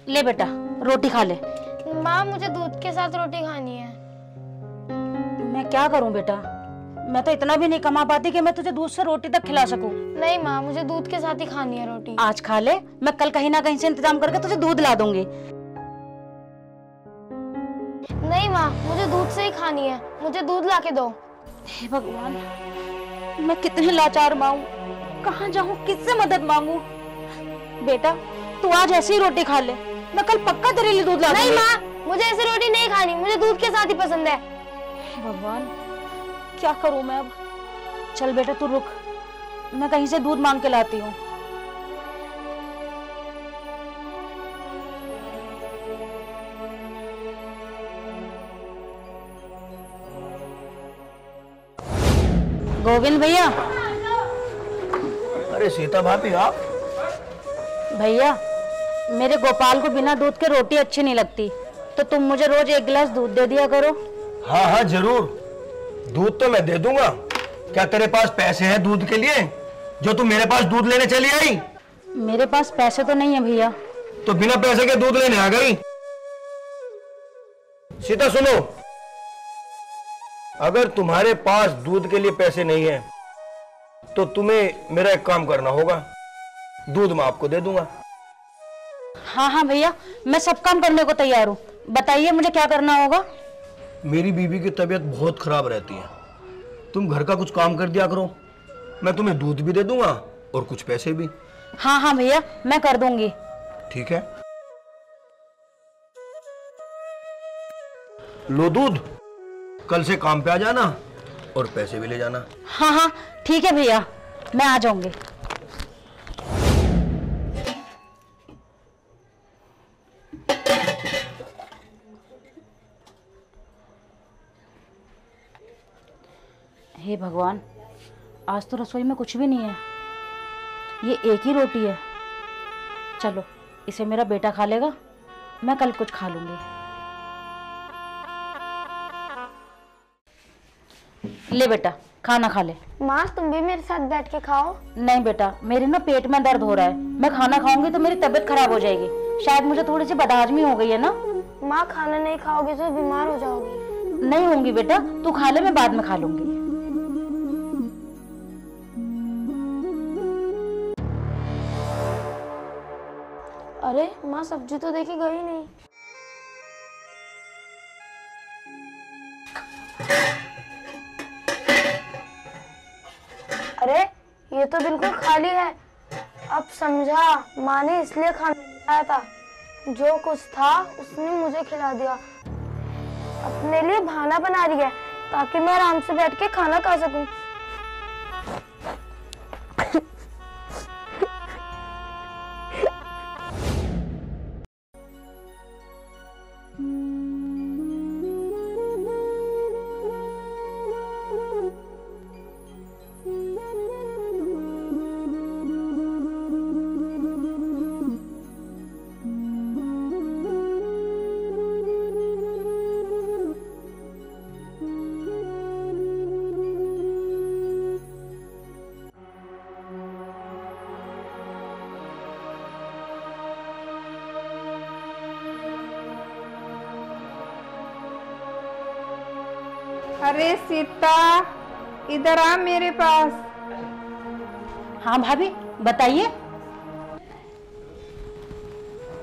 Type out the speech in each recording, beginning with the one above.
ले बेटा रोटी खा ले। माँ मुझे दूध के साथ रोटी खानी है। मैं क्या करूं बेटा, मैं तो इतना भी नहीं कमा पाती कि मैं तुझे दूध से रोटी तक खिला सकूं। नहीं माँ, मुझे दूध के साथ ही खानी है रोटी। आज खा ले, मैं कल कहीं ना कहीं से इंतजाम करके तुझे दूध ला दूंगी। नहीं माँ, मुझे दूध से ही खानी है, मुझे दूध ला के दो। हे भगवान, मैं कितनी लाचार माँ हूं, कहाँ जाऊं, किससे मदद मांगू। बेटा तू आज ऐसी ही रोटी खा ले, मैं कल पक्का तेरे लिए दूध ला दूंगी। नहीं माँ, मुझे ऐसी रोटी नहीं खानी, मुझे दूध के साथ ही पसंद है। हे भगवान, क्या करूं मैं अब। चल बेटा तू रुक, मैं कहीं से दूध मांग के लाती हूँ। गोविंद भैया। अरे सीता भाभी आप? भैया मेरे गोपाल को बिना दूध के रोटी अच्छी नहीं लगती, तो तुम मुझे रोज 1 गिलास दूध दे दिया करो। हाँ हाँ जरूर, दूध तो मैं दे दूंगा। क्या तेरे पास पैसे हैं दूध के लिए, जो तू मेरे पास दूध लेने चली आई? मेरे पास पैसे तो नहीं है भैया। तो बिना पैसे के दूध लेने आ गई? सीता सुनो, अगर तुम्हारे पास दूध के लिए पैसे नहीं है तो तुम्हें मेरा एक काम करना होगा, दूध मैं आपको दे दूंगा। हाँ हाँ भैया, मैं सब काम करने को तैयार हूँ, बताइए मुझे क्या करना होगा। मेरी बीवी की तबीयत बहुत खराब रहती है, तुम घर का कुछ काम कर दिया करो, मैं तुम्हें दूध भी दे दूंगा और कुछ पैसे भी। हाँ हाँ भैया, मैं कर दूंगी। ठीक है, लो दूध, कल से काम पे आ जाना और पैसे भी ले जाना। हाँ हाँ ठीक है भैया, मैं आ जाऊंगी। हे भगवान, आज तो रसोई में कुछ भी नहीं है, ये एक ही रोटी है। चलो इसे मेरा बेटा खा लेगा, मैं कल कुछ खा लूंगी। ले बेटा खाना खा ले। माँ तुम भी मेरे साथ बैठ के खाओ। नहीं बेटा, मेरे ना पेट में दर्द हो रहा है, मैं खाना खाऊंगी तो मेरी तबीयत खराब हो जाएगी, शायद मुझे थोड़ी सी बदहजमी हो गई है ना। माँ खाना नहीं खाओगे तो बीमार हो जाओगी। नहीं होंगी बेटा, तू खा ले, मैं बाद में खा लूंगी। अरे माँ सब्जी तो देके गई नहीं। अरे ये तो बिल्कुल खाली है। अब समझा, माँ ने इसलिए खाना खिलाया था, जो कुछ था उसने मुझे खिला दिया। अपने लिए बहाना बना रही है ताकि मैं आराम से बैठ के खाना खा सकूं। अरे सीता, इधर आ मेरे पास। हाँ भाभी बताइए।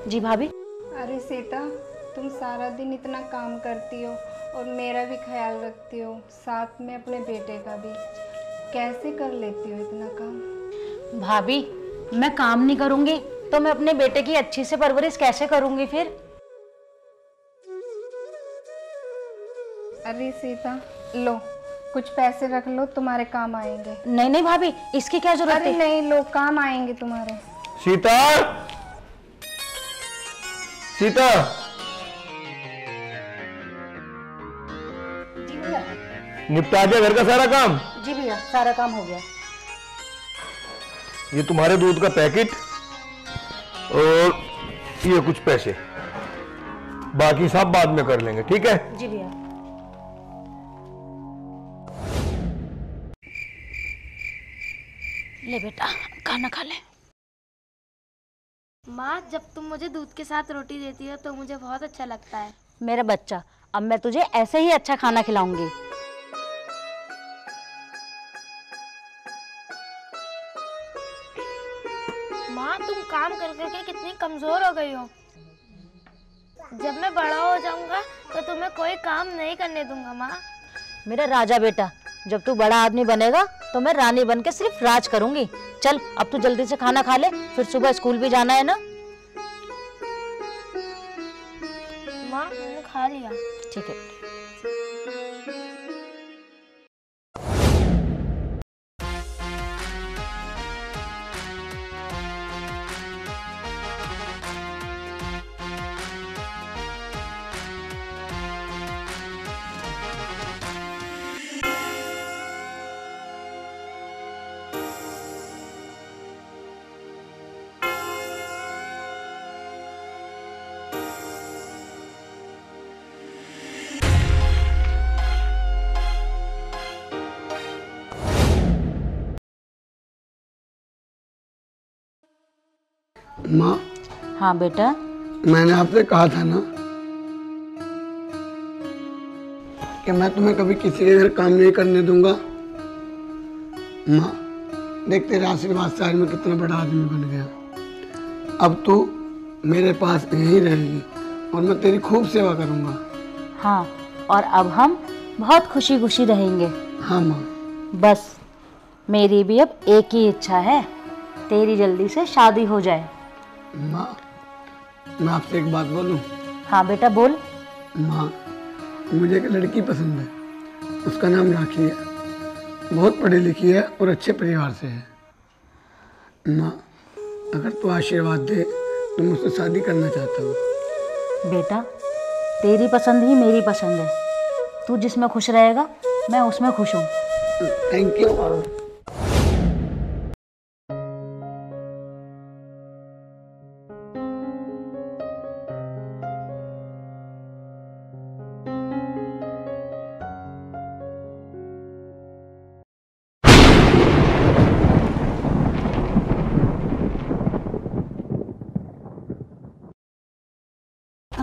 जी भाभी। अरे सीता, तुम सारा दिन इतना काम करती हो और मेरा भी ख्याल रखती हो, साथ में अपने बेटे का भी, कैसे कर लेती हो इतना काम? भाभी मैं काम नहीं करूंगी तो मैं अपने बेटे की अच्छी से परवरिश कैसे करूंगी फिर? अरे सीता, लो कुछ पैसे रख लो, तुम्हारे काम आएंगे। नहीं नहीं भाभी, इसकी क्या जरूरत अरे है? नहीं, लो काम आएंगे तुम्हारे। सीता, सीता, जी भैया। निपटा दिया घर का सारा काम? जी भैया, सारा काम हो गया। ये तुम्हारे दूध का पैकेट और ये कुछ पैसे, बाकी सब बाद में कर लेंगे, ठीक है? जी भैया। ले बेटा खाना खा ले। माँ, जब तुम मुझे दूध के साथ रोटी देती हो तो मुझे बहुत अच्छा लगता है। मेरा बच्चा, अब मैं तुझे ऐसे ही अच्छा खाना खिलाऊंगी। माँ, तुम काम कर करके कितनी कमजोर हो गई हो। जब मैं बड़ा हो जाऊंगा तो तुम्हें कोई काम नहीं करने दूंगा। माँ, मेरा राजा बेटा, जब तू बड़ा आदमी बनेगा तो मैं रानी बन के सिर्फ राज करूंगी। चल अब तू जल्दी से खाना खा ले, फिर सुबह स्कूल भी जाना है ना। माँ, मैंने खा लिया। ठीक है। माँ, हाँ बेटा। मैंने आपसे कहा था ना कि मैं तुम्हें कभी किसी के घर काम नहीं करने दूंगा। माँ, देख तेरे आशीर्वाद से आज मैं कितना बड़ा आदमी बन गया। अब तू मेरे पास यहीं रहेगी और मैं तेरी खूब सेवा करूंगा। हाँ, और अब हम बहुत खुशी खुशी रहेंगे। हाँ माँ। बस मेरी भी अब एक ही इच्छा है, तेरी जल्दी से शादी हो जाए। माँ, मैं आपसे एक बात बोलूं? हाँ बेटा बोल। माँ, मुझे एक लड़की पसंद है। उसका नाम राखी है, बहुत पढ़ी लिखी है और अच्छे परिवार से है। माँ, अगर तू आशीर्वाद दे तो मैं उससे शादी करना चाहता हूँ। बेटा, तेरी पसंद ही मेरी पसंद है। तू जिसमें खुश रहेगा मैं उसमें खुश हूँ। Thank you.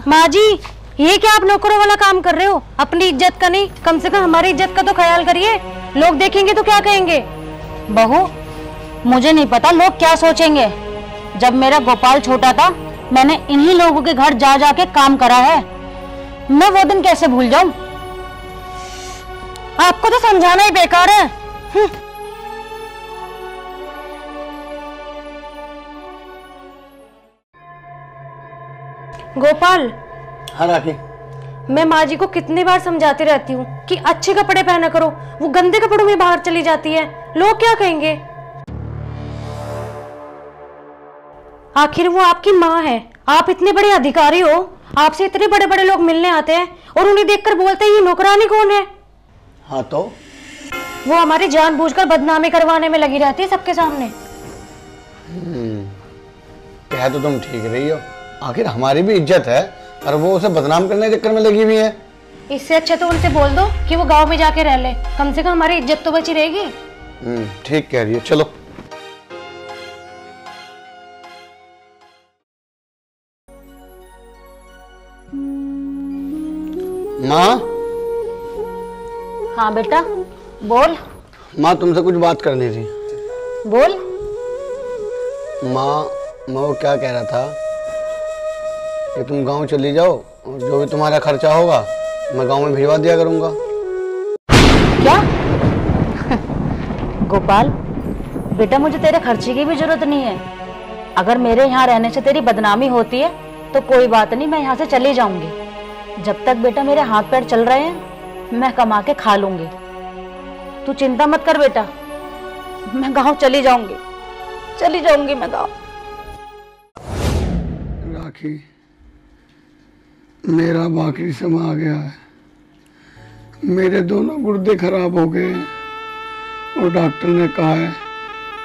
माँ जी, ये क्या आप नौकरों वाला काम कर रहे हो? अपनी इज्जत का नहीं, कम से कम हमारी इज्जत का तो ख्याल करिए। लोग देखेंगे तो क्या कहेंगे? बहू, मुझे नहीं पता लोग क्या सोचेंगे। जब मेरा गोपाल छोटा था मैंने इन्हीं लोगों के घर जा जा के काम करा है। मैं वो दिन कैसे भूल जाऊं? आपको तो समझाना ही बेकार है। गोपाल, हाँ राखी। मैं माँ जी को कितनी बार समझाती रहती हूँ कि अच्छे कपड़े पहना करो, वो गंदे कपड़ों में बाहर चली जाती है। लोग क्या कहेंगे? आखिर वो आपकी माँ है, आप इतने बड़े अधिकारी हो, आपसे इतने बड़े बड़े लोग मिलने आते हैं और उन्हें देखकर बोलते हैं ये नौकरानी कौन है? हाँ तो वो हमारी जानबूझकर बदनामी करवाने में लगी रहती है सबके सामने। कह तो तुम ठीक रही हो, आखिर हमारी भी इज्जत है और वो उसे बदनाम करने के चक्कर में लगी हुई है। इससे अच्छा तो उनसे बोल दो कि वो गांव में जाके रह ले, कम से कम हमारी इज्जत तो बची रहेगी। ठीक कह रही है, चलो। माँ। हाँ बेटा बोल। माँ, तुमसे कुछ बात करनी थी। बोल। माँ, मैं वो क्या कह रहा था कि तुम गांव चली जाओ और जो भी तुम्हारा खर्चा होगा मैं गांव में भिजवा दिया करूंगा। क्या? गोपाल बेटा, मुझे तेरे खर्चे की भी जरूरत नहीं है। अगर मेरे यहाँ रहने से तेरी बदनामी होती है तो कोई बात नहीं, मैं यहाँ से चली जाऊंगी। जब तक बेटा मेरे हाथ पैर चल रहे हैं मैं कमा के खा लूंगी। तू चिंता मत कर बेटा, मैं गांव चली जाऊंगी मैं गांव। राखी, मेरा आखिरी समय आ गया है। मेरे दोनों गुर्दे खराब हो गए हैं और डॉक्टर ने कहा है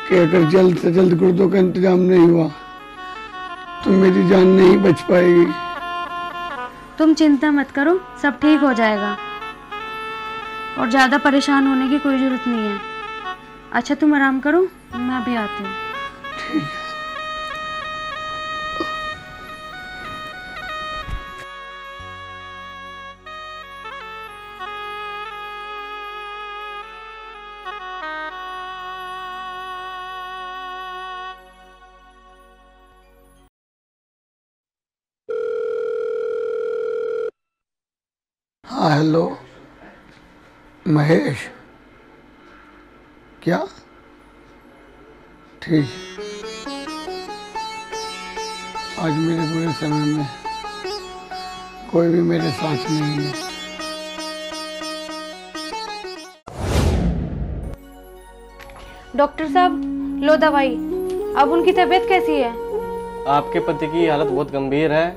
कि अगर जल्द से जल्द गुर्दों का इंतजाम नहीं हुआ तो मेरी जान नहीं बच पाएगी। तुम चिंता मत करो, सब ठीक हो जाएगा और ज्यादा परेशान होने की कोई जरूरत नहीं है। अच्छा तुम आराम करो, मैं अभी आती हूँ। ठीक है। हाँ हेलो महेश, क्या? ठीक। आज मेरे बुरे समय में कोई भी मेरे साथ नहीं है। डॉक्टर साहब, लो दवाई। अब उनकी तबीयत कैसी है? आपके पति की हालत बहुत गंभीर है।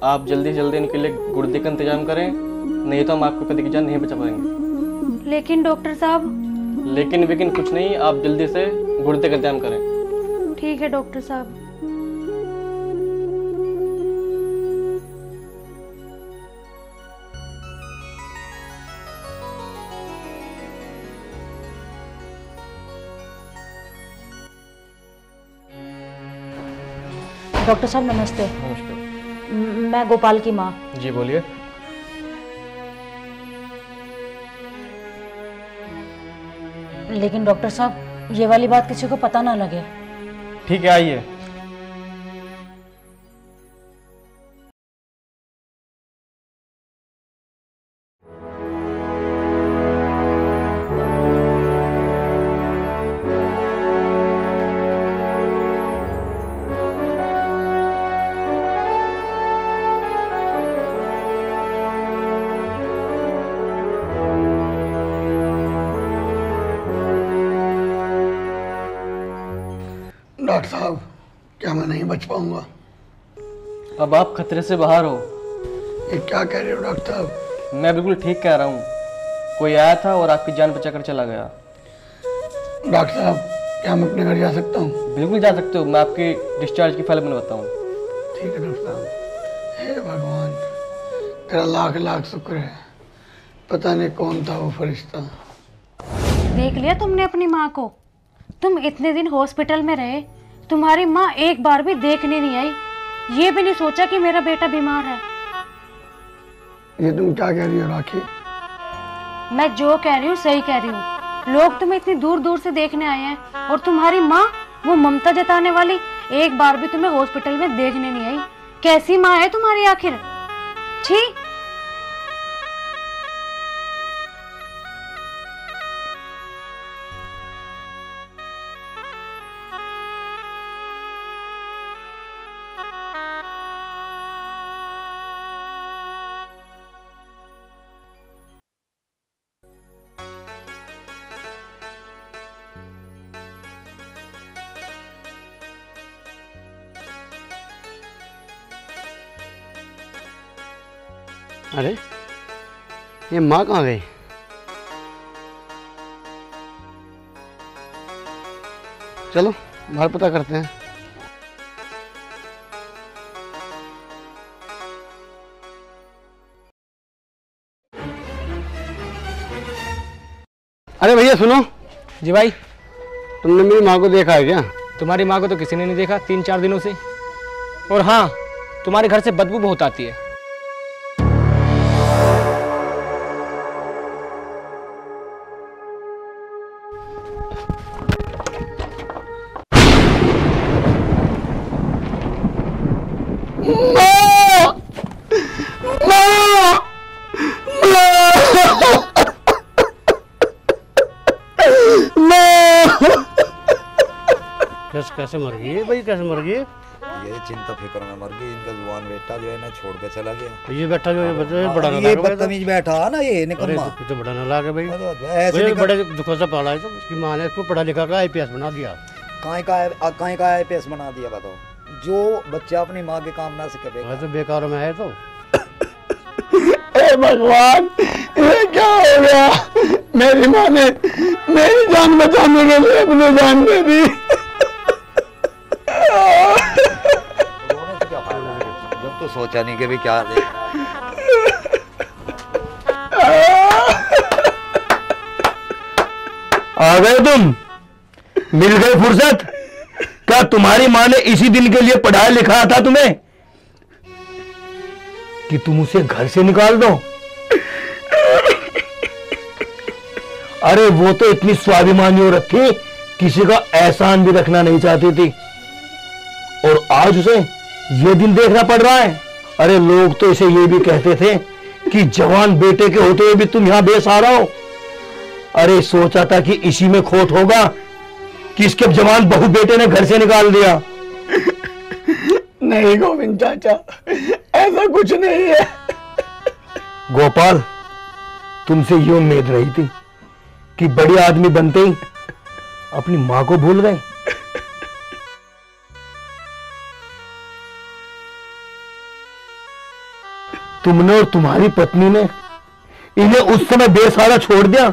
आप जल्दी से जल्दी इनके लिए गुर्दे का इंतजाम करें, नहीं तो हम आपके पति की जान नहीं बचा पाएंगे। लेकिन डॉक्टर साहब। लेकिन कुछ नहीं, आप जल्दी से गुर्दे का इंतजाम करें। ठीक है डॉक्टर साहब। डॉक्टर साहब नमस्ते। नमस्ते। मैं गोपाल की माँ। जी बोलिए। लेकिन डॉक्टर साहब ये वाली बात किसी को पता ना लगे। ठीक है, आइए। डॉक्टर साहब, क्या मैं नहीं बच पाऊंगा? अब आप खतरे से बाहर हो। ये क्या कह रहे हो डॉक्टर साहब? मैं बिल्कुल ठीक कह रहा हूँ। कोई आया था और आपकी जान बचाकर चला गया। डॉक्टर साहब, क्या मैं अपने घर जा सकता हूँ? बिल्कुल जा सकते हो। मैं आपकी डिस्चार्ज की फाइल बनवाता हूँ। ठीक है डॉक्टर साहब। हे भगवान, तेरा लाख लाख शुक्र है। पता नहीं कौन था वो फरिश्ता। देख लिया तुमने अपनी माँ को? तुम इतने दिन हॉस्पिटल में रहे, तुम्हारी माँ एक बार भी देखने नहीं आई, ये भी नहीं सोचा कि मेरा बेटा बीमार है। ये तुम क्या कह रही हो राखी? मैं जो कह रही हूँ सही कह रही हूँ। लोग तुम्हें इतनी दूर दूर से देखने आए हैं और तुम्हारी माँ, वो ममता जताने वाली, एक बार भी तुम्हें हॉस्पिटल में देखने नहीं आई। कैसी माँ है तुम्हारी आखिर? छी। अरे ये माँ कहाँ गई? चलो बाहर पता करते हैं। अरे भैया सुनो। जी भाई। तुमने मेरी माँ को देखा है क्या? तुम्हारी माँ को तो किसी ने नहीं देखा 3-4 दिनों से। और हाँ, तुम्हारे घर से बदबू बहुत आती है। कैसे मर गई है भाई? कैसे मर गई? ये चिंता फिक्र में मर गई। इनका जवान बेटा जो है ना छोड़ के चला गया। ये बेटा जो है बड़ा ये बदतमीज बैठा ना, ये निकम्मा। तो बड़ा नालायक है भाई। ऐसे बड़े दुखों से पाला है। तो उसकी माँ ने इसको पढ़ा लिखा का IPS बना दिया। कहीं का IPS बना दिया बताओ? जो बच्चा अपनी माँ के काम ना सके तो बेकार में है। तो हे भगवान, ये क्या हो गया? मेरी माँ ने मेरी जान बचाने के लिए अपनी जान दे दी। जब तो सोचा नहीं कि भी क्या दे। आ गए तुम? मिल गए फुर्सत? क्या तुम्हारी माँ ने इसी दिन के लिए पढ़ाया लिखाया था तुम्हें कि तुम उसे घर से निकाल दो? अरे वो तो इतनी स्वाभिमानी हो रखी, किसी का एहसान भी रखना नहीं चाहती थी, और आज उसे ये दिन देखना पड़ रहा है। अरे लोग तो इसे ये भी कहते थे कि जवान बेटे के होते हुए भी तुम यहां बेसहारा हो। अरे सोचा था कि इसी में खोट होगा कि इसके जवान बहू बेटे ने घर से निकाल दिया। नहीं गोविंद चाचा, ऐसा कुछ नहीं है। गोपाल, तुमसे ये उम्मीद रही थी कि बड़ी आदमी बनते ही अपनी मां को भूल गए। तुमने और तुम्हारी पत्नी ने इन्हें उस समय बेसहारा छोड़ दिया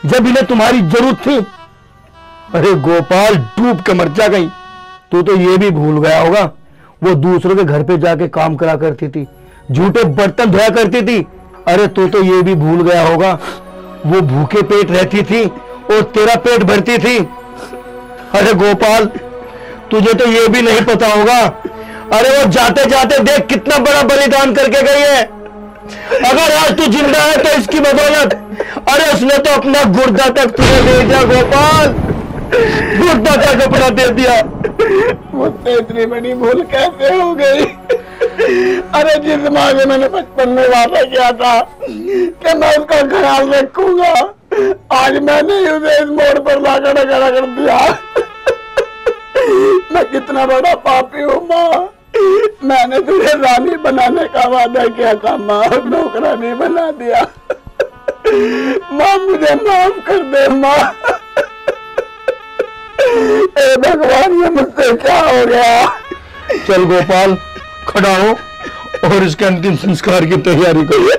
जब इन्हें तुम्हारी जरूरत थी। अरे गोपाल, डूब के मर जा गई। तू तो ये भी भूल गया होगा वो दूसरों के घर पे जाके काम करा करती थी, झूठे बर्तन धोया करती थी। अरे तू तो ये भी भूल गया होगा वो भूखे पेट रहती थी और तेरा पेट भरती थी। अरे गोपाल, तुझे तो ये भी नहीं पता होगा, अरे वो जाते जाते देख कितना बड़ा बलिदान करके गई है। अगर आज तू जिंदा है तो इसकी बदौलत। अरे उसने तो अपना गुर्दा तक तुझे दे दिया गोपाल, गुर्दा तक अपना दे दिया। मुझसे इतनी बड़ी भूल कैसे हो गई? अरे जिस माँ से मैंने बचपन में वादा किया था कि मैं उसका ख्याल रखूंगा, आज मैंने ही उसे इस मोड़ पर लाकर खड़ा कर दिया। मैं कितना बड़ा पापी हूँ माँ। मैंने तुझे रानी बनाने का वादा किया था माँ, नौकरानी बना दिया। माँ मुझे माफ कर दे माँ। ए भगवान, ये मुझसे क्या हो गया? चल गोपाल, खड़ा हो और इसके अंतिम संस्कार की तैयारी करिए।